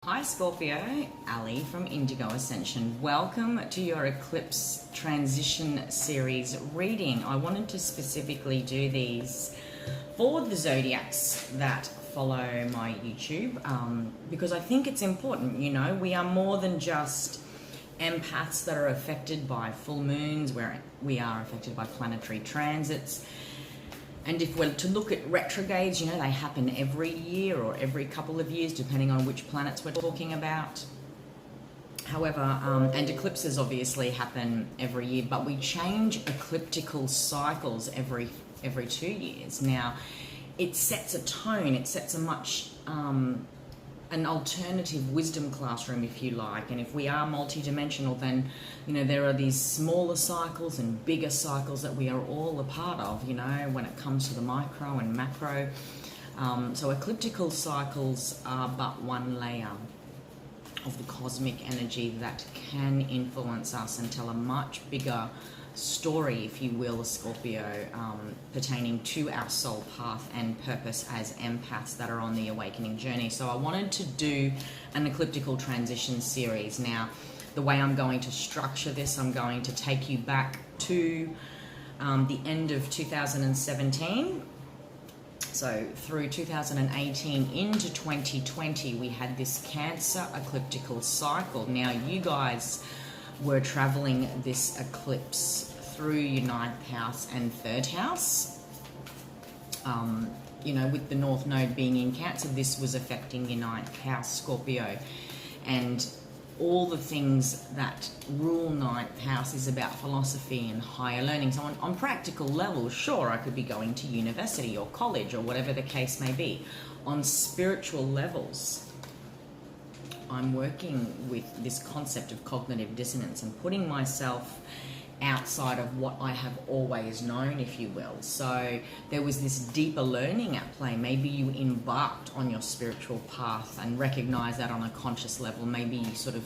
Hi Scorpio, Ali from Indigo Ascension. Welcome to your Eclipse Transition Series reading. I wanted to specifically do these for the Zodiacs that follow my YouTube because I think it's important. You know, we are more than just empaths that are affected by full moons, where we are affected by planetary transits. And if we're to look at retrogrades, you know, they happen every year or every couple of years, depending on which planets we're talking about. However, and eclipses obviously happen every year, but we change ecliptical cycles every 2 years. Now, it sets a tone, it sets a much, an alternative wisdom classroom, if you like. And if we are multidimensional, then, you know, there are these smaller cycles and bigger cycles that we are all a part of, you know, when it comes to the micro and macro. So ecliptical cycles are but one layer of the cosmic energy that can influence us and tell a much bigger story, if you will, Scorpio, pertaining to our soul path and purpose as empaths that are on the awakening journey. So I wanted to do an ecliptical transition series. Now, the way I'm going to structure this, I'm going to take you back to the end of 2017. So through 2018 into 2020, we had this Cancer ecliptical cycle. Now, you guys were traveling this eclipse through your 9th house and 3rd house. You know, with the North Node being in Cancer, this was affecting your 9th house, Scorpio. And all the things that rule 9th house is about philosophy and higher learning. So on practical levels, sure, I could be going to university or college or whatever the case may be. On spiritual levels, I'm working with this concept of cognitive dissonance and putting myself outside of what I have always known, if you will. So there was this deeper learning at play. Maybe you embarked on your spiritual path and recognized that on a conscious level. Maybe you sort of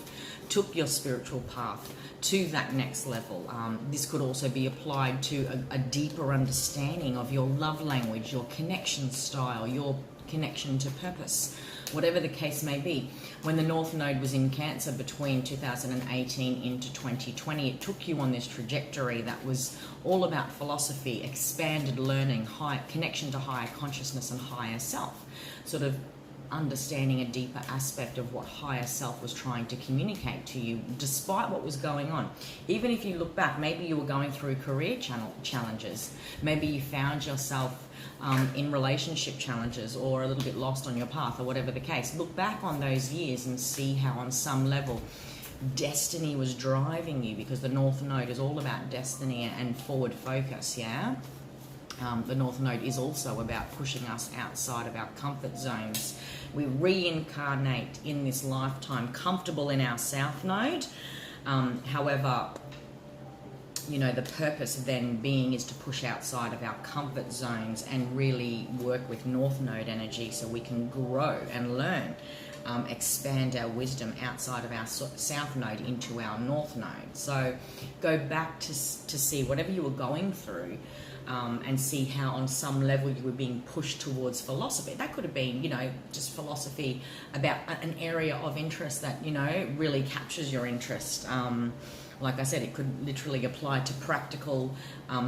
took your spiritual path to that next level. This could also be applied to a deeper understanding of your love language, your connection style, your connection to purpose, whatever the case may be. When the North Node was in Cancer between 2018 into 2020, it took you on this trajectory that was all about philosophy, expanded learning, high connection to higher consciousness and higher self, sort of understanding a deeper aspect of what higher self was trying to communicate to you, despite what was going on. Even if you look back, maybe you were going through career challenges, maybe you found yourself in relationship challenges or a little bit lost on your path or whatever the case. Look back on those years and see how on some level destiny was driving you, because the North Node is all about destiny and forward focus, yeah? The North Node is also about pushing us outside of our comfort zones. We reincarnate in this lifetime comfortable in our South Node. However, you know, the purpose then being is to push outside of our comfort zones and really work with North Node energy so we can grow and learn, expand our wisdom outside of our South Node into our North Node. So go back to see whatever you were going through, and see how on some level you were being pushed towards philosophy. That could have been, you know, just philosophy about an area of interest that, you know, really captures your interest. Like I said, it could literally apply to practical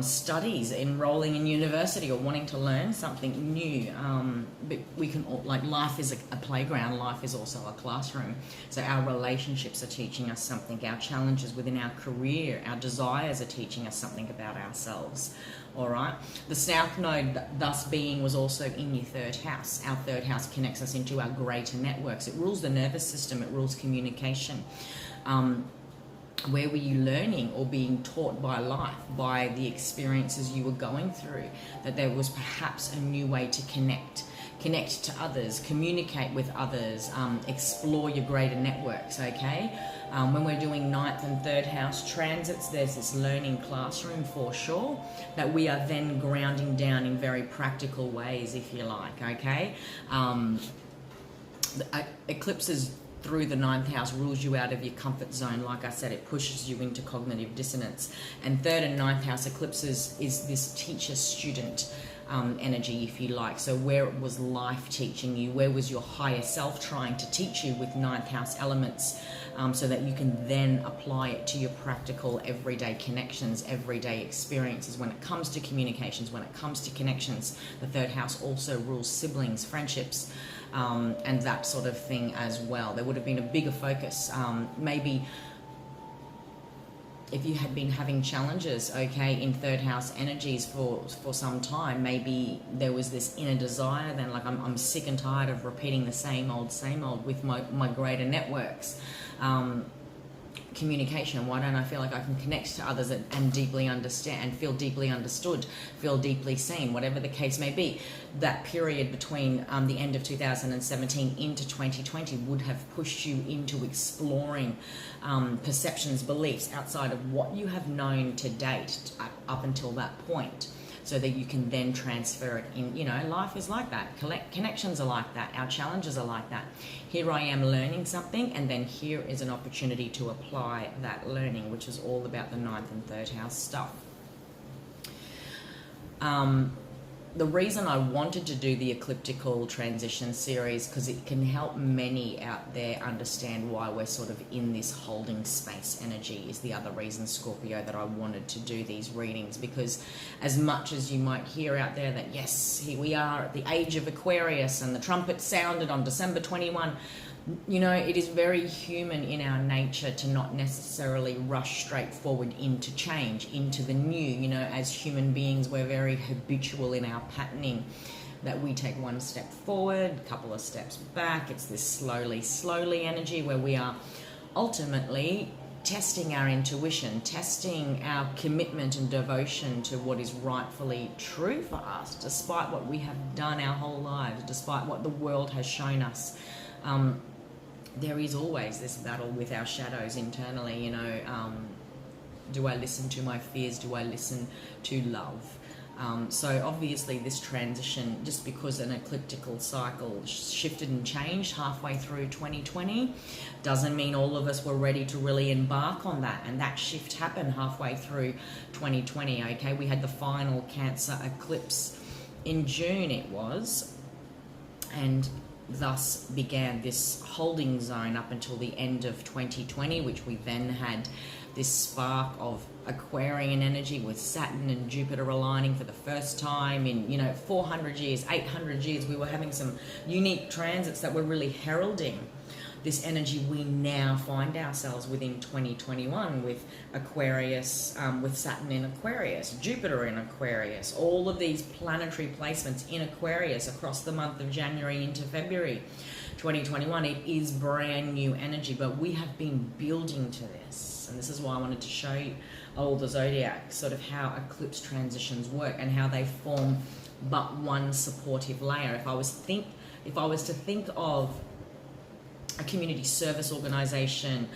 studies, enrolling in university or wanting to learn something new. But we can, like, life is a playground, life is also a classroom. So our relationships are teaching us something, our challenges within our career, our desires are teaching us something about ourselves. All right. The South Node, thus being, was also in your 3rd house. Our 3rd house connects us into our greater networks. It rules the nervous system. It rules communication. Where were you learning or being taught by life, by the experiences you were going through, that there was perhaps a new way to connect to others, communicate with others, explore your greater networks, okay? When we're doing 9th and 3rd house transits, there's this learning classroom for sure that we are then grounding down in very practical ways, if you like, okay? Eclipses through the 9th house rules you out of your comfort zone. Like I said, it pushes you into cognitive dissonance. And 3rd and 9th house eclipses is this teacher-student energy, if you like. So where was life teaching you? Where was your higher self trying to teach you with ninth house elements, so that you can then apply it to your practical everyday connections, everyday experiences. When it comes to communications, when it comes to connections, the third house also rules siblings, friendships, and that sort of thing as well. There would have been a bigger focus, maybe if you had been having challenges, okay, in third house energies for some time. Maybe there was this inner desire then, like, I'm sick and tired of repeating the same old with my greater networks. Communication, why don't I feel like I can connect to others and deeply understand and feel deeply understood, feel deeply seen, whatever the case may be. That period between the end of 2017 into 2020 would have pushed you into exploring perceptions, beliefs outside of what you have known to date up until that point, so that you can then transfer it in. You know, life is like that. Connections are like that. Our challenges are like that. Here I am learning something, and then here is an opportunity to apply that learning, which is all about the ninth and third house stuff. The reason I wanted to do the Ecliptical Transition series, because it can help many out there understand why we're sort of in this holding space energy, is the other reason, Scorpio, that I wanted to do these readings. Because as much as you might hear out there that, yes, here we are at the age of Aquarius and the trumpet sounded on December 21, you know, it is very human in our nature to not necessarily rush straight forward into change, into the new. You know, as human beings, we're very habitual in our patterning, that we take one step forward, a couple of steps back. It's this slowly energy where we are ultimately testing our intuition, testing our commitment and devotion to what is rightfully true for us, despite what we have done our whole lives, despite what the world has shown us. There is always this battle with our shadows internally, you know. Do I listen to my fears? Do I listen to love? So obviously this transition, just because an ecliptical cycle shifted and changed halfway through 2020, doesn't mean all of us were ready to really embark on that. And that shift happened halfway through 2020, okay? We had the final Cancer eclipse in June, it was, and thus began this holding zone up until the end of 2020, which we then had this spark of Aquarian energy with Saturn and Jupiter aligning for the first time in, you know, 400 years, 800 years. We were having some unique transits that were really heralding this energy we now find ourselves within 2021 with Aquarius, with Saturn in Aquarius, Jupiter in Aquarius, all of these planetary placements in Aquarius across the month of January into February 2021. It is brand new energy, but we have been building to this. And this is why I wanted to show you all the zodiac, sort of how eclipse transitions work and how they form but one supportive layer. If I was to think of a community service organization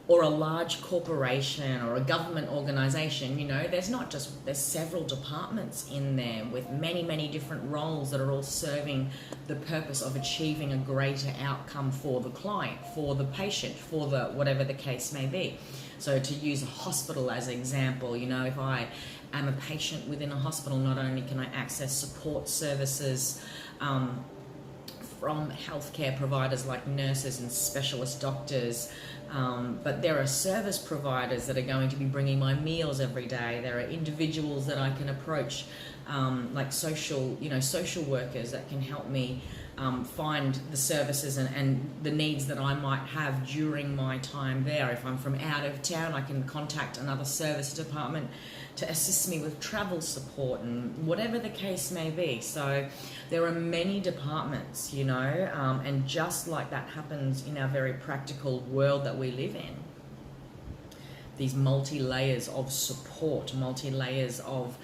or a large corporation or a government organization, you know, there's several departments in there with many different roles that are all serving the purpose of achieving a greater outcome for the client, for the patient, for the whatever the case may be. So to use a hospital as an example, you know, if I am a patient within a hospital, not only can I access support services from healthcare providers like nurses and specialist doctors, but there are service providers that are going to be bringing my meals every day. There are individuals that I can approach, like social workers that can help me find the services and the needs that I might have during my time there. If I'm from out of town, I can contact another service department to assist me with travel support and whatever the case may be. So there are many departments, you know, and just like that happens in our very practical world that we live in, these multi-layers of support, multi-layers of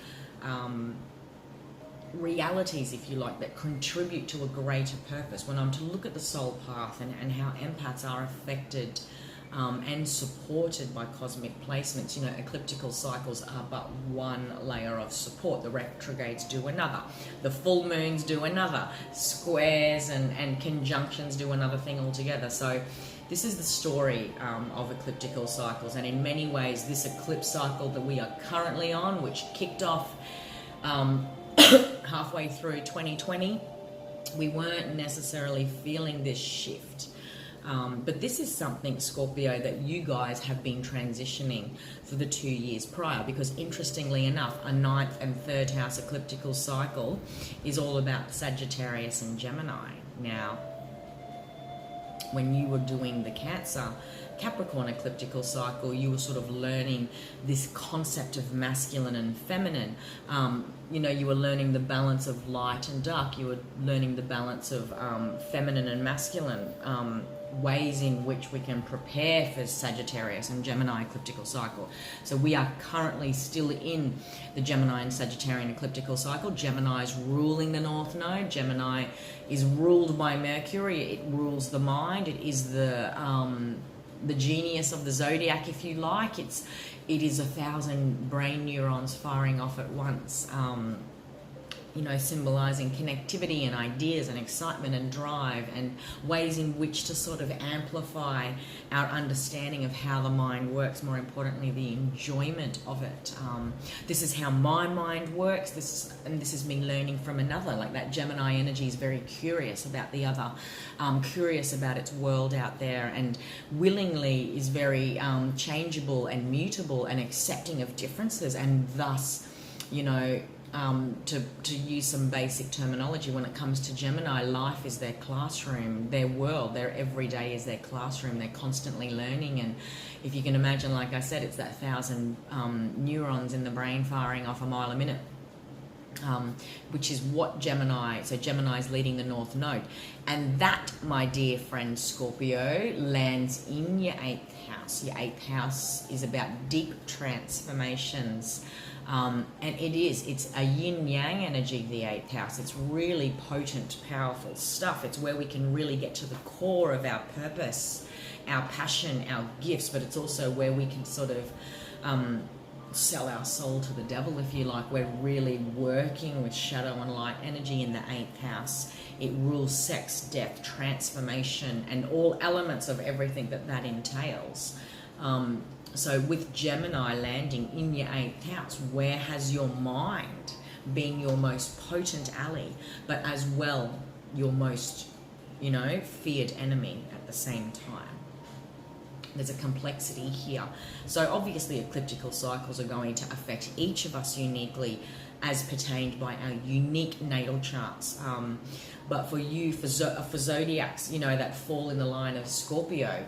realities, if you like, that contribute to a greater purpose. When I'm to look at the soul path and how empaths are affected and supported by cosmic placements, you know, ecliptical cycles are but one layer of support. The retrogrades do another, the full moons do another, squares and conjunctions do another thing altogether. So this is the story of ecliptical cycles, and in many ways this eclipse cycle that we are currently on, which kicked off halfway through 2020, we weren't necessarily feeling this shift. But this is something, Scorpio, that you guys have been transitioning for the 2 years prior, because interestingly enough, a 9th and 3rd house ecliptical cycle is all about Sagittarius and Gemini. Now, when you were doing the Cancer Capricorn ecliptical cycle, you were sort of learning this concept of masculine and feminine. You know, you were learning the balance of light and dark. You were learning the balance of feminine and masculine, ways in which we can prepare for Sagittarius and Gemini ecliptical cycle. So we are currently still in the Gemini and Sagittarian ecliptical cycle. Gemini is ruling the North Node. Gemini is ruled by Mercury. It rules the mind. It is the genius of the zodiac, if you like. It is 1,000 brain neurons firing off at once, you know, symbolizing connectivity and ideas and excitement and drive, and ways in which to sort of amplify our understanding of how the mind works, more importantly the enjoyment of it. This is how my mind works. This is me learning from another. Like, that Gemini energy is very curious about the other, curious about its world out there, and willingly is very changeable and mutable and accepting of differences, and thus, you know, to use some basic terminology, when it comes to Gemini, life is their classroom, their world, their everyday is their classroom. They're constantly learning, and if you can imagine, like I said, it's that 1,000 neurons in the brain firing off a mile a minute, which is what Gemini, so Gemini is leading the North Node. And that, my dear friend Scorpio, lands in your 8th house. Your 8th house is about deep transformations. And it's a yin-yang energy, the 8th house. It's really potent, powerful stuff. It's where we can really get to the core of our purpose, our passion, our gifts, but it's also where we can sort of sell our soul to the devil, if you like. We're really working with shadow and light energy in the 8th house. It rules sex, death, transformation, and all elements of everything that entails. So with Gemini landing in your 8th house, where has your mind been your most potent ally, but as well your most, you know, feared enemy at the same time? There's a complexity here. So obviously ecliptical cycles are going to affect each of us uniquely as pertained by our unique natal charts. But for you, for zodiacs, you know, that fall in the line of Scorpio,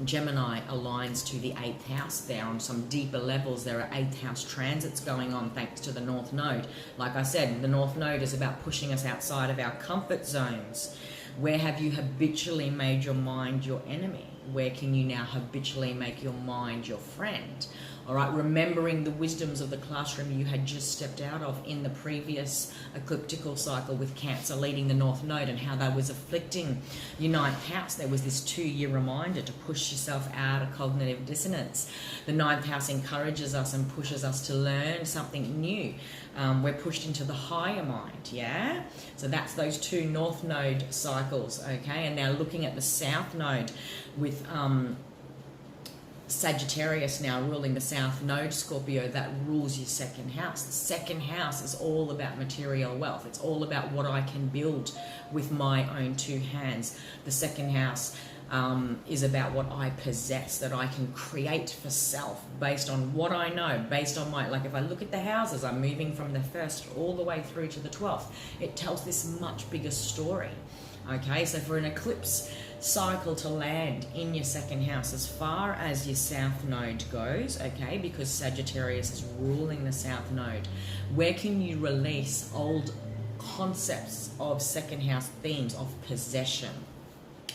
Gemini aligns to the 8th house there on some deeper levels. There are 8th house transits going on thanks to the North Node. Like I said, the North Node is about pushing us outside of our comfort zones. Where have you habitually made your mind your enemy? Where can you now habitually make your mind your friend? All right, remembering the wisdoms of the classroom you had just stepped out of in the previous ecliptical cycle with Cancer leading the North Node, and how that was afflicting your 9th house. There was this 2-year reminder to push yourself out of cognitive dissonance. The 9th house encourages us and pushes us to learn something new. We're pushed into the higher mind, yeah? So that's those 2 North Node cycles, okay? And now looking at the South Node with Sagittarius now ruling the South Node, Scorpio, that rules your 2nd house. The 2nd house is all about material wealth. It's all about what I can build with my own 2 hands. The 2nd house is about what I possess, that I can create for self based on what I know, based on my, like if I look at the houses, I'm moving from the 1st all the way through to the 12th. It tells this much bigger story. Okay, so for an eclipse cycle to land in your 2nd house, as far as your South Node goes, okay, because Sagittarius is ruling the South Node, where can you release old concepts of 2nd house themes of possession,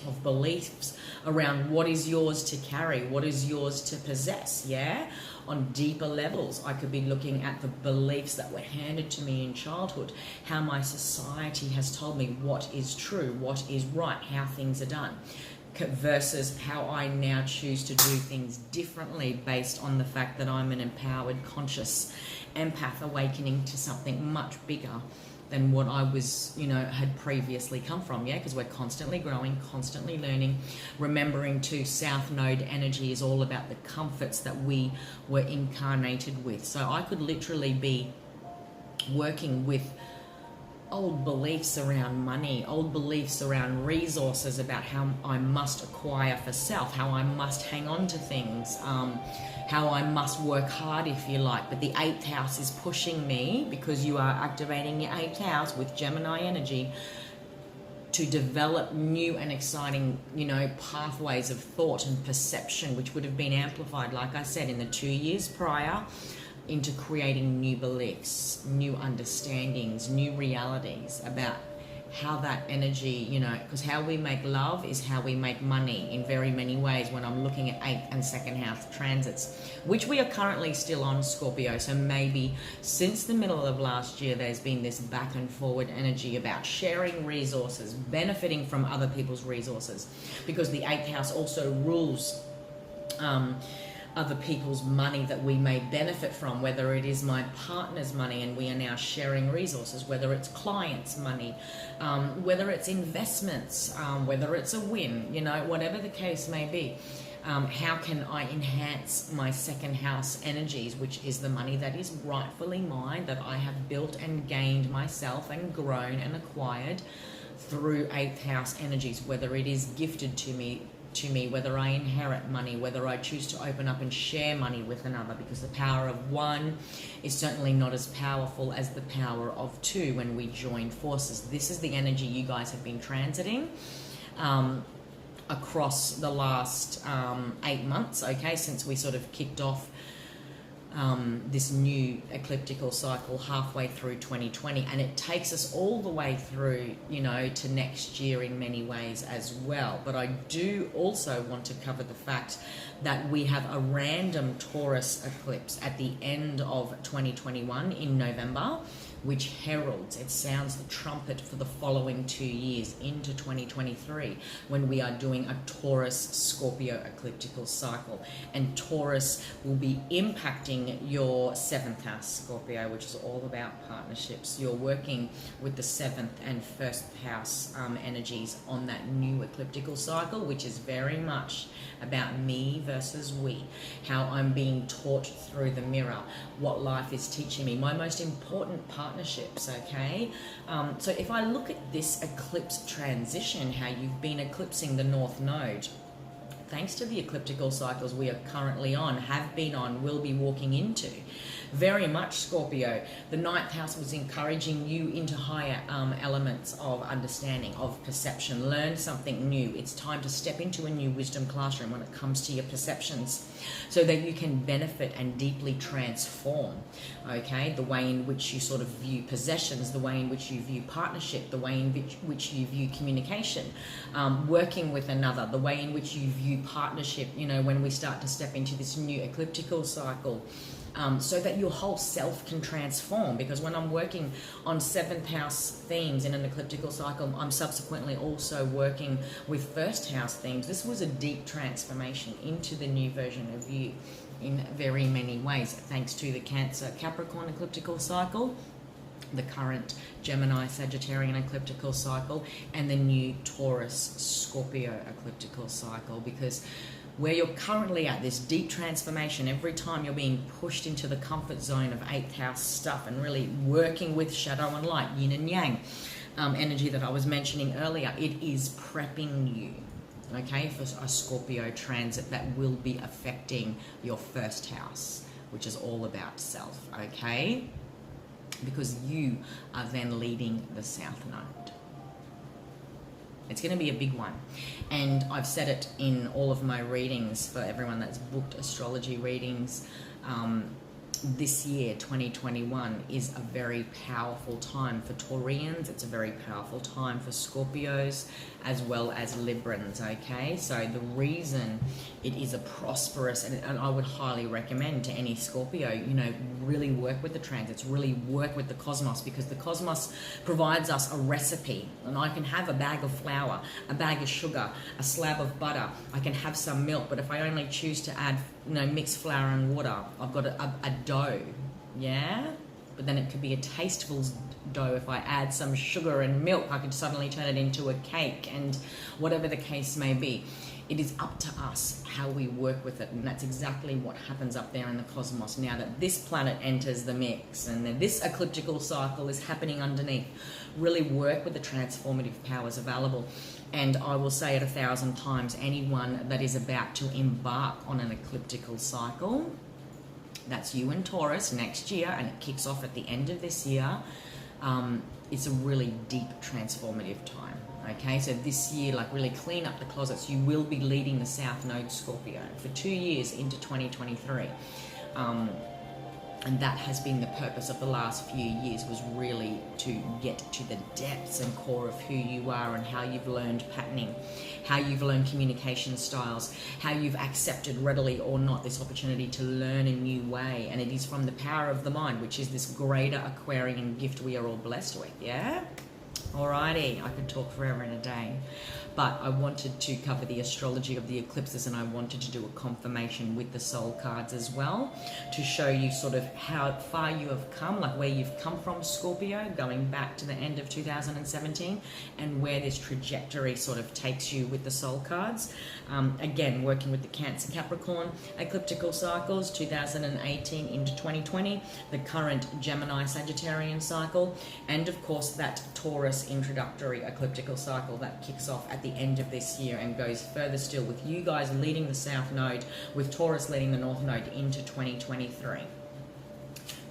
of beliefs around what is yours to carry, what is yours to possess, yeah? On deeper levels, I could be looking at the beliefs that were handed to me in childhood, how my society has told me what is true, what is right, how things are done, versus how I now choose to do things differently based on the fact that I'm an empowered, conscious empath awakening to something much bigger than what I was, you know, had previously come from, yeah? Because we're constantly growing, constantly learning, remembering too, South Node energy is all about the comforts that we were incarnated with. So I could literally be working with old beliefs around money, old beliefs around resources, about how I must acquire for self, how I must hang on to things, how I must work hard, if you like. But the 8th house is pushing me, because you are activating your 8th house with Gemini energy, to develop new and exciting, pathways of thought and perception, which would have been amplified, like I said, in the 2 years prior, into creating new beliefs, new understandings, new realities about how that energy, because how we make love is how we make money in very many ways when I'm looking at 8th and 2nd house transits, which we are currently still on, Scorpio. So maybe since the middle of last year, there's been this back and forward energy about sharing resources, benefiting from other people's resources, because the 8th house also rules other people's money that we may benefit from, whether it is my partner's money and we are now sharing resources, whether it's clients' money, whether it's investments, whether it's a win, whatever the case may be. How can I enhance my 2nd house energies, which is the money that is rightfully mine, that I have built and gained myself and grown and acquired through 8th house energies, whether it is gifted to me, whether I inherit money, whether I choose to open up and share money with another, because the power of 1 is certainly not as powerful as the power of 2 when we join forces. This is the energy you guys have been transiting across the last 8 months, okay, since we sort of kicked off this new ecliptical cycle halfway through 2020, and it takes us all the way through, to next year in many ways as well. But I do also want to cover the fact that we have a random Taurus eclipse at the end of 2021 in November, which heralds, it sounds the trumpet for the following 2 years into 2023, when we are doing a Taurus-Scorpio ecliptical cycle. And Taurus will be impacting your 7th house, Scorpio, which is all about partnerships. You're working with the 7th and 1st house energies on that new ecliptical cycle, which is very much about me versus we, how I'm being taught through the mirror, what life is teaching me, my most important partnerships, okay? So if I look at this eclipse transition, how you've been eclipsing the North Node, thanks to the ecliptical cycles we are currently on, have been on, will be walking into, very much, Scorpio, the 9th house was encouraging you into higher elements of understanding, of perception. Learn something new. It's time to step into a new wisdom classroom when it comes to your perceptions, so that you can benefit and deeply transform, okay, the way in which you sort of view possessions, the way in which you view partnership, the way in which you view communication, working with another, the way in which you view partnership, when we start to step into this new ecliptical cycle. So that your whole self can transform, because when I'm working on 7th house themes in an ecliptical cycle, I'm subsequently also working with 1st house themes. This was a deep transformation into the new version of you in very many ways, thanks to the Cancer Capricorn ecliptical cycle, the current Gemini Sagittarian ecliptical cycle, and the new Taurus Scorpio ecliptical cycle. Because where you're currently at, this deep transformation, every time you're being pushed into the comfort zone of 8th house stuff and really working with shadow and light, yin and yang energy that I was mentioning earlier, it is prepping you, okay, for a Scorpio transit that will be affecting your 1st house, which is all about self, okay, because you are then leading the South Node. It's going to be a big one, and I've said it in all of my readings for everyone that's booked astrology readings. This year, 2021, is a very powerful time for Taurians. It's a very powerful time for Scorpios as well as Librans, okay? So the reason it is a prosperous, and I would highly recommend to any Scorpio, really work with the transits, really work with the cosmos, because the cosmos provides us a recipe. And I can have a bag of flour, a bag of sugar, a slab of butter, I can have some milk, but if I only choose to add, mix flour and water, I've got a dough, yeah? But then it could be a tasteful dough. If I add some sugar and milk, I could suddenly turn it into a cake, and whatever the case may be. it is up to us how we work with it, and that's exactly what happens up there in the cosmos now that this planet enters the mix and then this ecliptical cycle is happening underneath. Really work with the transformative powers available. And I will say it 1,000 times, anyone that is about to embark on an ecliptical cycle, that's you and Taurus next year, and it kicks off at the end of this year, it's a really deep transformative time. Okay, so this year, like, really clean up the closets. You will be leading the South Node Scorpio for 2 years into 2023. And that has been the purpose of the last few years, was really to get to the depths and core of who you are and how you've learned patterning, how you've learned communication styles, how you've accepted readily or not this opportunity to learn a new way. And it is from the power of the mind, which is this greater Aquarian gift we are all blessed with, yeah? Alrighty, I could talk forever in a day, but I wanted to cover the astrology of the eclipses, and I wanted to do a confirmation with the soul cards as well to show you sort of how far you have come, like where you've come from, Scorpio, going back to the end of 2017, and where this trajectory sort of takes you with the soul cards. Again, working with the Cancer Capricorn ecliptical cycles, 2018 into 2020, the current Gemini Sagittarian cycle, and of course that Taurus introductory ecliptical cycle that kicks off at the end of this year and goes further still, with you guys leading the South Node, with Taurus leading the North Node into 2023.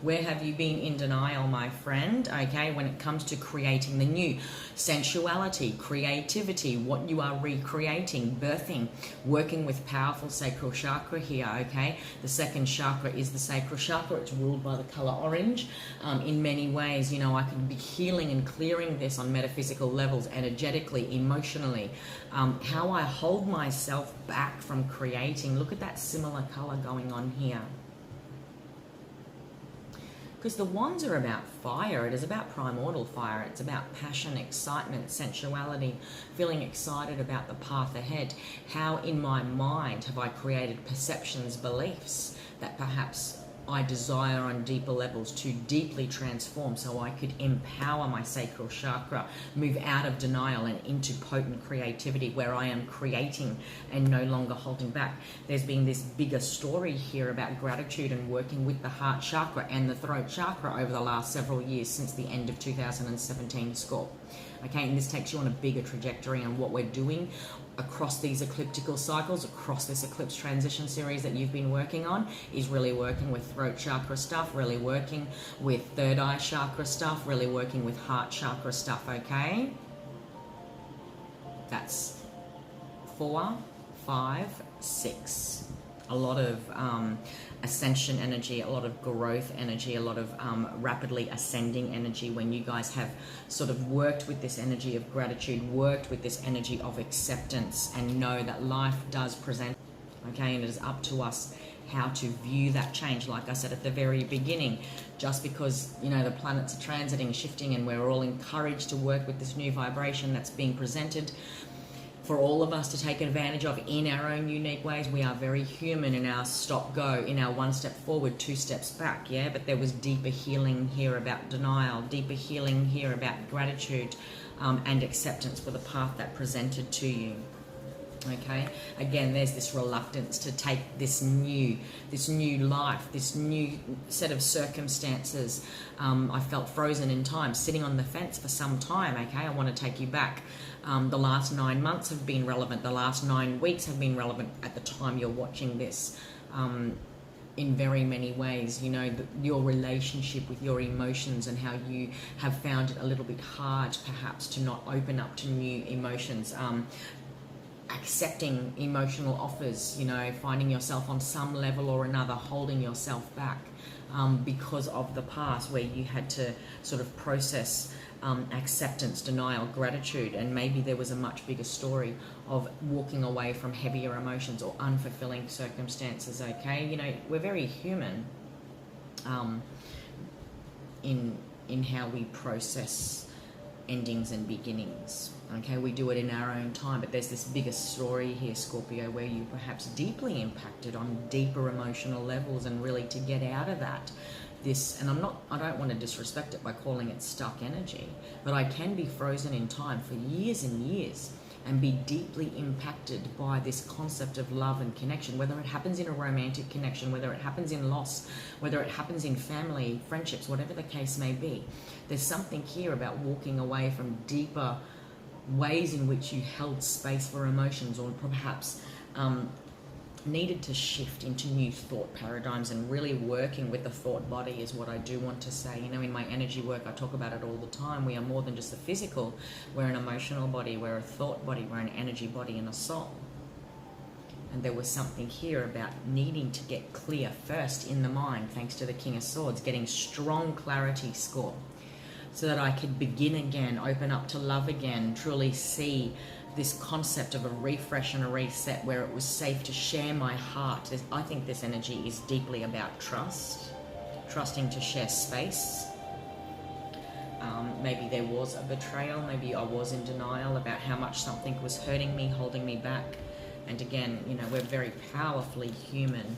Where have you been in denial, my friend? Okay, when it comes to creating the new, sensuality, creativity, what you are recreating, birthing, working with powerful sacral chakra here, okay? The second chakra is the sacral chakra. It's ruled by the color orange. In many ways, you know, I can be healing and clearing this on metaphysical levels, energetically, emotionally. How I hold myself back from creating. Look at that similar color going on here. Because the wands are about fire. It is about primordial fire. It's about passion, excitement, sensuality, feeling excited about the path ahead. How in my mind have I created perceptions, beliefs that perhaps I desire on deeper levels to deeply transform, so I could empower my sacral chakra, move out of denial and into potent creativity where I am creating and no longer holding back. There's been this bigger story here about gratitude and working with the heart chakra and the throat chakra over the last several years since the end of 2017 Scorp. Okay, and this takes you on a bigger trajectory on what we're doing across these ecliptical cycles, across this eclipse transition series that you've been working on, is really working with throat chakra stuff, really working with third eye chakra stuff, really working with heart chakra stuff, okay? That's 4, 5, 6. A lot of ascension energy, a lot of growth energy, a lot of rapidly ascending energy when you guys have sort of worked with this energy of gratitude, worked with this energy of acceptance, and know that life does present, okay? And it is up to us how to view that change. Like I said at the very beginning, just because, you know, the planets are transiting, shifting, and we're all encouraged to work with this new vibration that's being presented for all of us to take advantage of in our own unique ways. We are very human in our stop-go, in our 1 step forward, 2 steps back, yeah? But there was deeper healing here about denial, deeper healing here about gratitude and acceptance for the path that presented to you. Okay, again, there's this reluctance to take this new life, this new set of circumstances. I felt frozen in time, sitting on the fence for some time. Okay, I want to take you back. The last 9 months have been relevant. The last 9 weeks have been relevant at the time you're watching this. In very many ways, you know, your relationship with your emotions and how you have found it a little bit hard, perhaps, to not open up to new emotions. Accepting emotional offers, you know, finding yourself on some level or another holding yourself back because of the past where you had to sort of process acceptance, denial, gratitude, and maybe there was a much bigger story of walking away from heavier emotions or unfulfilling circumstances, okay? You know, we're very human in how we process endings and beginnings. Okay, we do it in our own time, but there's this bigger story here, Scorpio, where you perhaps deeply impacted on deeper emotional levels, and really to get out of that, and I don't want to disrespect it by calling it stuck energy, but I can be frozen in time for years and years and be deeply impacted by this concept of love and connection, whether it happens in a romantic connection, whether it happens in loss, whether it happens in family, friendships, whatever the case may be. There's something here about walking away from deeper ways in which you held space for emotions, or perhaps needed to shift into new thought paradigms, and really working with the thought body is what I do want to say. You know, in my energy work, I talk about it all the time. We are more than just a physical. We're an emotional body, we're a thought body, we're an energy body and a soul. And there was something here about needing to get clear first in the mind, thanks to the King of Swords, getting strong clarity score, so that I could begin again, open up to love again, truly see this concept of a refresh and a reset where it was safe to share my heart. I think this energy is deeply about trust, trusting to share space. Maybe there was a betrayal, maybe I was in denial about how much something was hurting me, holding me back. And again, you know, we're very powerfully human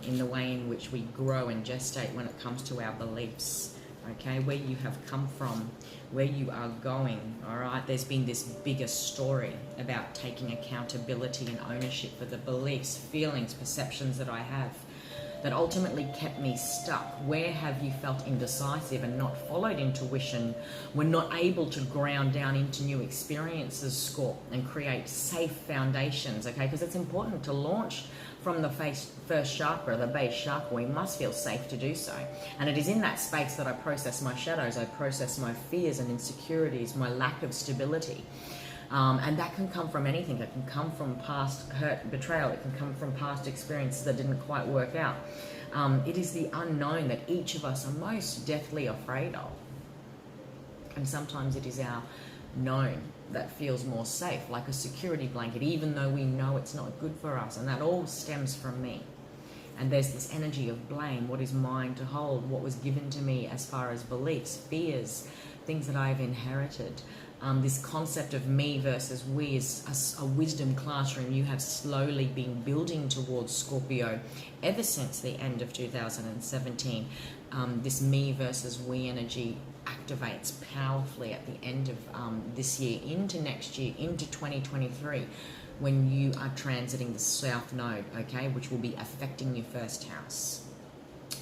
in the way in which we grow and gestate when it comes to our beliefs. Okay, where you have come from, where you are going, all right? There's been this bigger story about taking accountability and ownership for the beliefs, feelings, perceptions that I have that ultimately kept me stuck. Where have you felt indecisive and not followed intuition, were not able to ground down into new experiences, score, and create safe foundations, okay? Because it's important to launch from the first chakra, the base chakra. We must feel safe to do so. And it is in that space that I process my shadows, I process my fears and insecurities, my lack of stability. And that can come from anything. It can come from past hurt, betrayal. It can come from past experiences that didn't quite work out. It is the unknown that each of us are most deathly afraid of. And sometimes it is our known that feels more safe, like a security blanket, even though we know it's not good for us. And that all stems from me. And there's this energy of blame. What is mine to hold? What was given to me as far as beliefs, fears, things that I've inherited. This concept of me versus we is a wisdom classroom you have slowly been building towards, Scorpio, ever since the end of 2017. This me versus we energy activates powerfully at the end of this year, into next year, into 2023, when you are transiting the South Node, okay, which will be affecting your first house.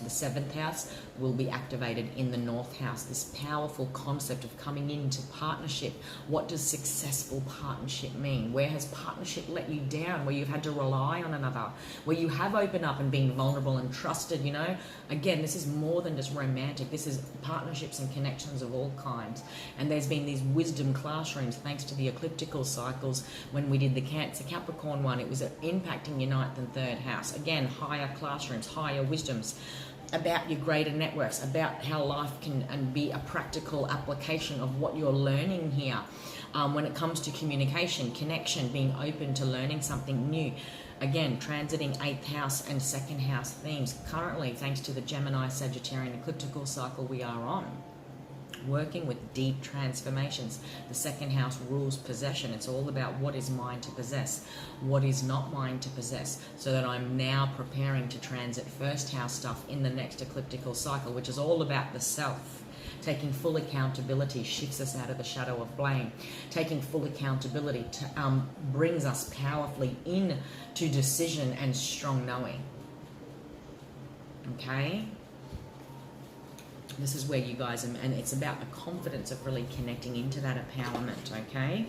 The 7th house will be activated in the North house. This powerful concept of coming into partnership. What does successful partnership mean? Where has partnership let you down? Where you've had to rely on another? Where you have opened up and been vulnerable and trusted, you know? Again, this is more than just romantic. This is partnerships and connections of all kinds. And there's been these wisdom classrooms, thanks to the ecliptical cycles. When we did the Cancer Capricorn one, it was impacting your 9th and 3rd house. Again, higher classrooms, higher wisdoms, about your greater networks, about how life can and be a practical application of what you're learning here. When it comes to communication, connection, being open to learning something new. Again, transiting 8th house and 2nd house themes. Currently, thanks to the Gemini Sagittarian ecliptical cycle we are on, working with deep transformations. The 2nd house rules possession. It's all about what is mine to possess, what is not mine to possess, so that I'm now preparing to transit 1st house stuff in the next ecliptical cycle, which is all about the self. Taking full accountability shifts us out of the shadow of blame. Taking full accountability brings us powerfully in to decision and strong knowing. Okay? This is where you guys are, and it's about the confidence of really connecting into that empowerment, okay?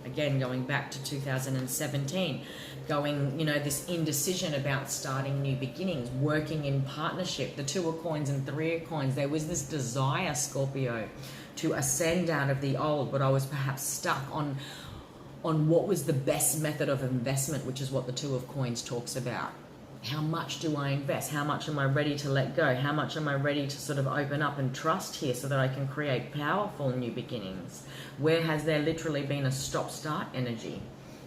Again, going back to 2017, going, you know, this indecision about starting new beginnings, working in partnership, the 2 of coins and 3 of coins. There was this desire, Scorpio, to ascend out of the old, but I was perhaps stuck on what was the best method of investment, which is what the 2 of coins talks about. How much do I invest? How much am I ready to let go? How much am I ready to sort of open up and trust here so that I can create powerful new beginnings? Where has there literally been a stop-start energy?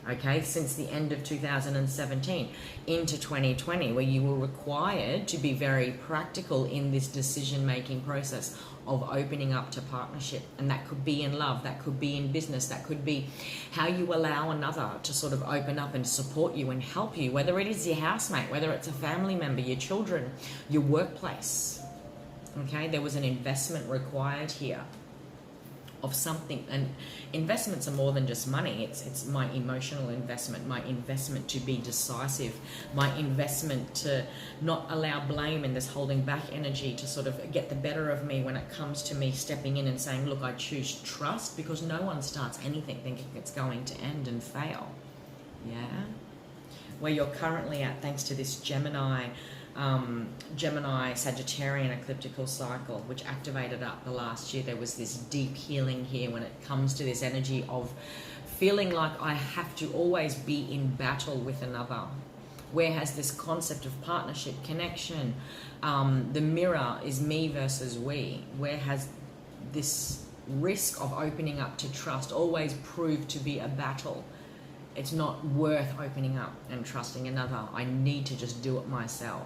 Okay, since the end of 2017 into 2020, where you were required to be very practical in this decision-making process of opening up to partnership. And that could be in love, that could be in business, that could be how you allow another to sort of open up and support you and help you, whether it is your housemate, whether it's a family member, your children, your workplace. Okay, there was an investment required here of something. And investments are more than just money. It's my emotional investment, my investment to be decisive, my investment to not allow blame and this holding back energy to sort of get the better of me when it comes to me stepping in and saying, look, I choose trust, because no one starts anything thinking it's going to end and fail. Yeah, where you're currently at, thanks to this Gemini Sagittarian ecliptical cycle, which activated up the last year. There was this deep healing here when it comes to this energy of feeling like I have to always be in battle with another. Where has this concept of partnership, connection, the mirror is me versus we, where has this risk of opening up to trust always proved to be a battle? It's not worth opening up and trusting another. I need to just do it myself.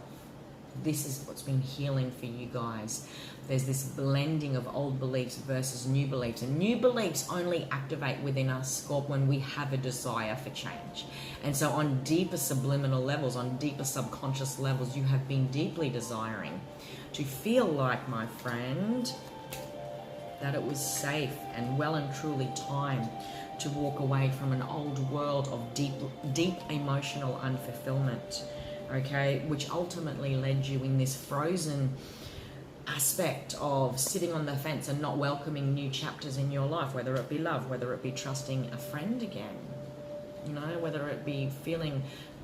This is what's been healing for you guys. There's this blending of old beliefs versus new beliefs. And new beliefs only activate within us, Scorp, when we have a desire for change. And so on deeper subliminal levels, on deeper subconscious levels, you have been deeply desiring to feel like, my friend, that it was safe and well and truly time to walk away from an old world of deep emotional unfulfillment, okay, which ultimately led you in this frozen aspect of sitting on the fence and not welcoming new chapters in your life, whether it be love, whether it be trusting a friend again, you know, whether it be feeling,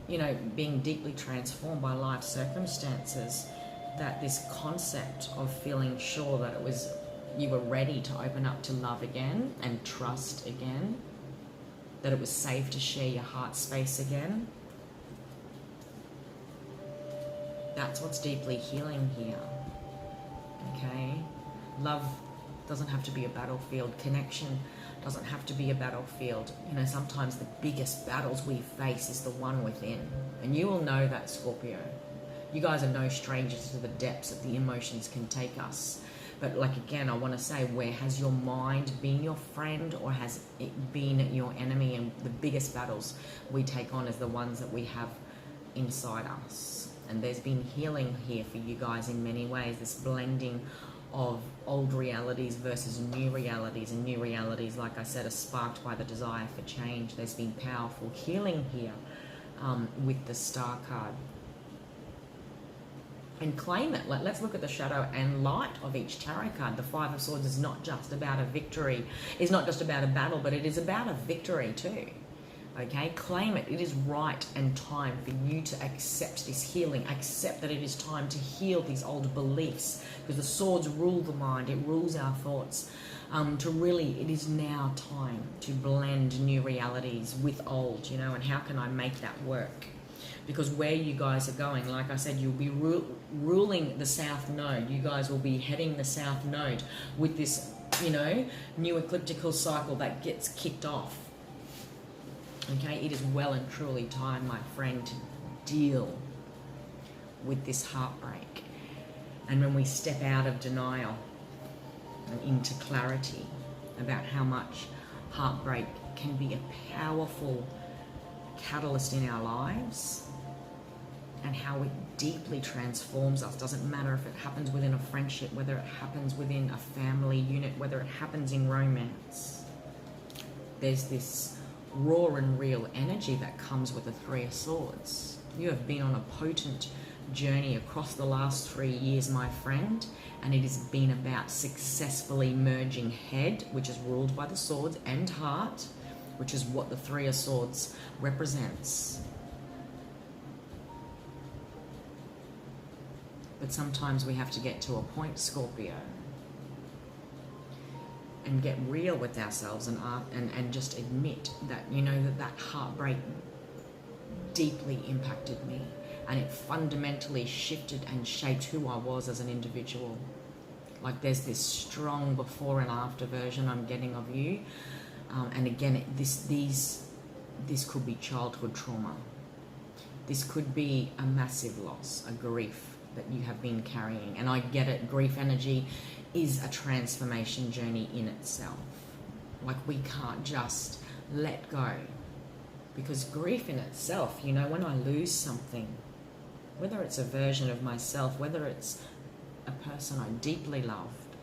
you know, being deeply transformed by life circumstances, that this concept of feeling sure that it was, you were ready to open up to love again and trust again, that it was safe to share your heart space again. That's what's deeply healing here, okay? Love doesn't have to be a battlefield. Connection doesn't have to be a battlefield. You know, sometimes the biggest battles we face is the one within. And you will know that, Scorpio. You guys are no strangers to the depths that the emotions can take us. But like, again, I want to say, where has your mind been your friend, or has it been your enemy? And the biggest battles we take on is the ones that we have inside us. And there's been healing here for you guys in many ways, this blending of old realities versus new realities. And new realities, like I said, are sparked by the desire for change. There's been powerful healing here with the Star card. And claim it. Let's look at the shadow and light of each tarot card. The Five of Swords is not just about a victory, it's not just about a battle, but it is about a victory too. Okay, claim it. It is right and time for you to accept this healing. Accept that it is time to heal these old beliefs, because the swords rule the mind, it rules our thoughts. It is now time to blend new realities with old, you know, and how can I make that work? Because where you guys are going, like I said, you'll be ruling the South Node. You guys will be heading the South Node with this, you know, new ecliptical cycle that gets kicked off. Okay, it is well and truly time, my friend, to deal with this heartbreak. And when we step out of denial and into clarity about how much heartbreak can be a powerful catalyst in our lives, and how it deeply transforms us. Doesn't matter if it happens within a friendship, whether it happens within a family unit, whether it happens in romance. There's this raw and real energy that comes with the Three of Swords. You have been on a potent journey across the last 3 years, my friend, and it has been about successfully merging head, which is ruled by the swords, and heart, which is what the Three of Swords represents. But sometimes we have to get to a point, Scorpio, and get real with ourselves and just admit that, you know, that heartbreak deeply impacted me, and it fundamentally shifted and shaped who I was as an individual. Like, there's this strong before and after version I'm getting of you. And again, this could be childhood trauma. This could be a massive loss, a grief that you have been carrying. And I get it, grief energy is a transformation journey in itself. Like, we can't just let go, because grief in itself, you know, when I lose something, whether it's a version of myself, whether it's a person I deeply loved,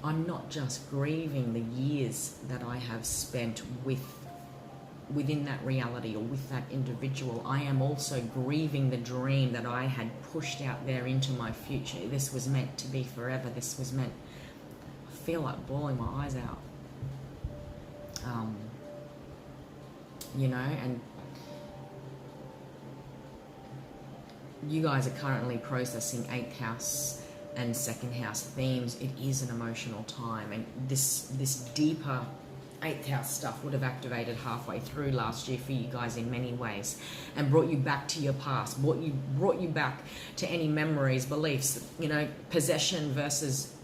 I'm not just grieving the years that I have spent within that reality or with that individual. I am also grieving the dream that I had pushed out there into my future. This was meant to be forever. This was meant... I feel like bawling my eyes out. You know, and you guys are currently processing 8th house and 2nd house themes. It is an emotional time, and this deeper 8th house stuff would have activated halfway through last year for you guys in many ways, and brought you back to your past, brought you back to any memories, beliefs, you know, possession versus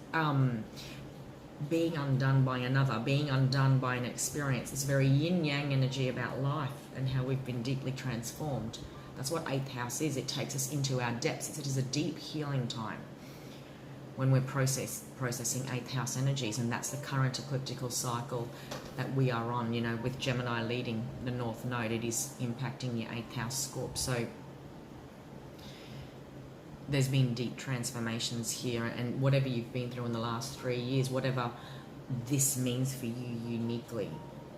being undone by another, being undone by an experience. This very yin-yang energy about life and how we've been deeply transformed. That's what 8th house is. It takes us into our depths. It is a deep healing time when we're processing 8th house energies, and that's the current ecliptical cycle that we are on, you know, with Gemini leading the North Node. It is impacting your 8th house Scorp. So there's been deep transformations here, and whatever you've been through in the last 3 years, whatever this means for you uniquely,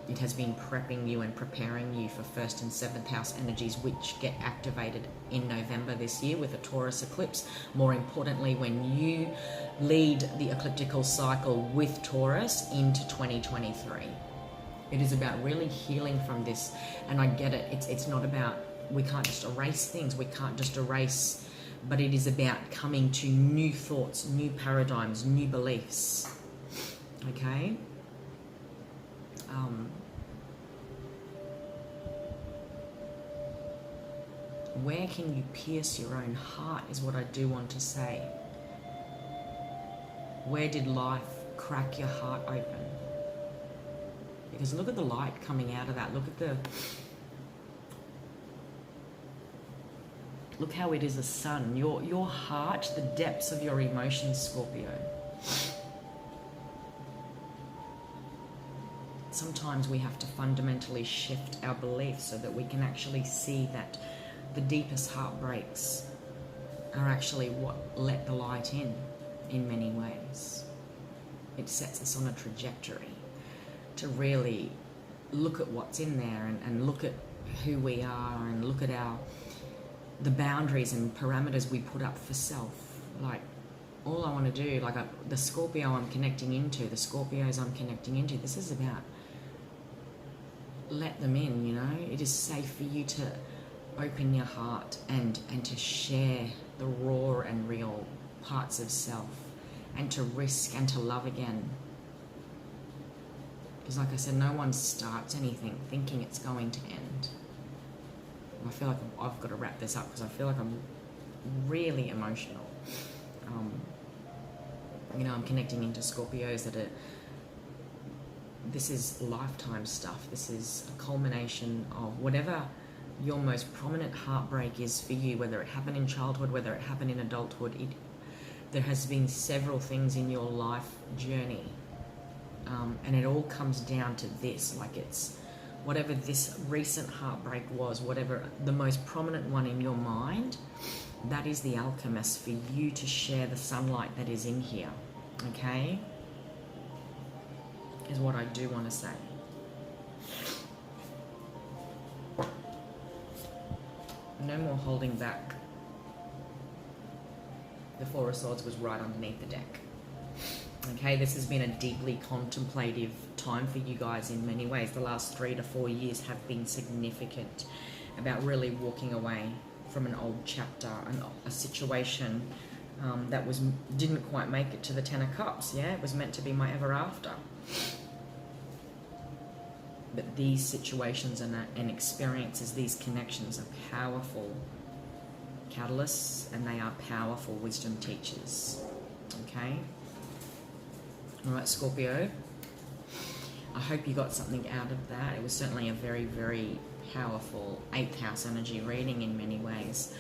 it has been prepping you and preparing you for 1st and 7th house energies, which get activated in November this year with a Taurus eclipse. More importantly, when you lead the ecliptical cycle with Taurus into 2023. It is about really healing from this. And I get it. It's not about, we can't just erase things. We can't just erase, but it is about coming to new thoughts, new paradigms, new beliefs. Okay? Where can you pierce your own heart is what I do want to say. Where did life crack your heart open? Because look at the light coming out of that. Look how it is a sun. Your heart, the depths of your emotions, Scorpio. Sometimes we have to fundamentally shift our beliefs so that we can actually see that the deepest heartbreaks are actually what let the light in many ways. It sets us on a trajectory to really look at what's in there and look at who we are and look at the boundaries and parameters we put up for self. Like, all I want to do, like the Scorpio I'm connecting into, the Scorpios I'm connecting into, this is about let them in, you know. It is safe for you to open your heart and to share the raw and real parts of self, and to risk and to love again. Because like I said, no one starts anything thinking it's going to end. I feel like I've got to wrap this up because I feel like I'm really emotional. You know, I'm connecting into Scorpios that are, this is lifetime stuff. This is a culmination of whatever your most prominent heartbreak is for you, whether it happened in childhood, whether it happened in adulthood. There has been several things in your life journey, and it all comes down to this. Like, it's whatever this recent heartbreak was, whatever the most prominent one in your mind, that is the alchemist for you to share the sunlight that is in here. Okay, is what I do want to say. No more holding back. The Four of Swords was right underneath the deck. Okay, this has been a deeply contemplative time for you guys in many ways. The last 3 to 4 years have been significant about really walking away from an old chapter, a situation that didn't quite make it to the 10 of Cups. Yeah, it was meant to be my ever after. But these situations and experiences, these connections are powerful catalysts, and they are powerful wisdom teachers. Okay? All right, Scorpio. I hope you got something out of that. It was certainly a very, very powerful 8th house energy reading in many ways.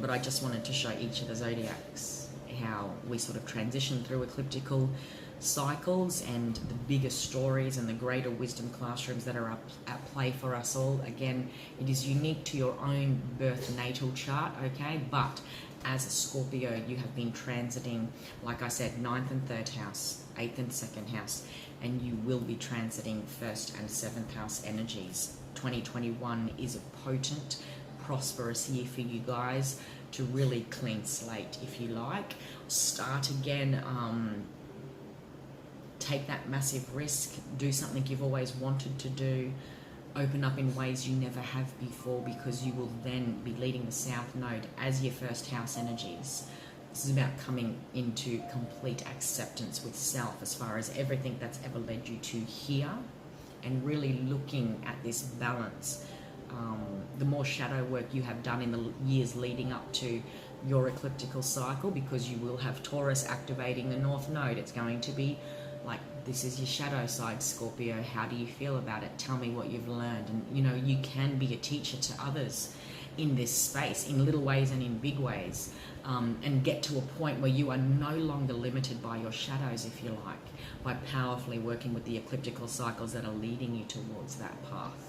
But I just wanted to show each of the zodiacs how we sort of transition through ecliptical cycles and the bigger stories and the greater wisdom classrooms that are at play for us all. Again, it is unique to your own birth natal chart, okay? But as a Scorpio, you have been transiting, like I said, 9th and 3rd house. 8th and 2nd house, and you will be transiting 1st and 7th house energies. 2021 is a potent, prosperous year for you guys to really clean slate, if you like. Start again, take that massive risk, do something you've always wanted to do, open up in ways you never have before, because you will then be leading the South Node as your 1st house energies. This is about coming into complete acceptance with self as far as everything that's ever led you to here, and really looking at this balance. The more shadow work you have done in the years leading up to your ecliptical cycle, because you will have Taurus activating the North Node, it's going to be like, this is your shadow side, Scorpio. How do you feel about it? Tell me what you've learned. And you know, you can be a teacher to others in this space, in little ways and in big ways, and get to a point where you are no longer limited by your shadows, if you like, by powerfully working with the ecliptical cycles that are leading you towards that path.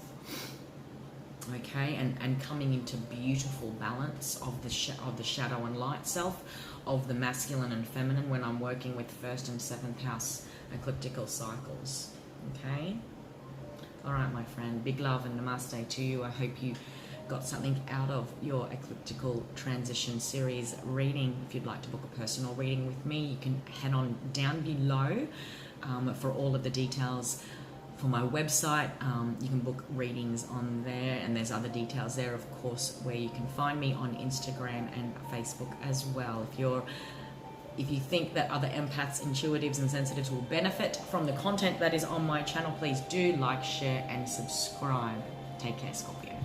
Okay, and coming into beautiful balance of the shadow and light self, of the masculine and feminine, when I'm working with 1st and 7th house ecliptical cycles. Okay, all right, my friend, big love and namaste to you. I hope you got something out of your ecliptical transition series reading. If you'd like to book a personal reading with me, you can head on down below for all of the details for my website. You can book readings on there, and there's other details there, of course, where you can find me on Instagram and Facebook as well. If you think that other empaths, intuitives and sensitives will benefit from the content that is on my channel, please do like, share and subscribe. Take care, Scorpio.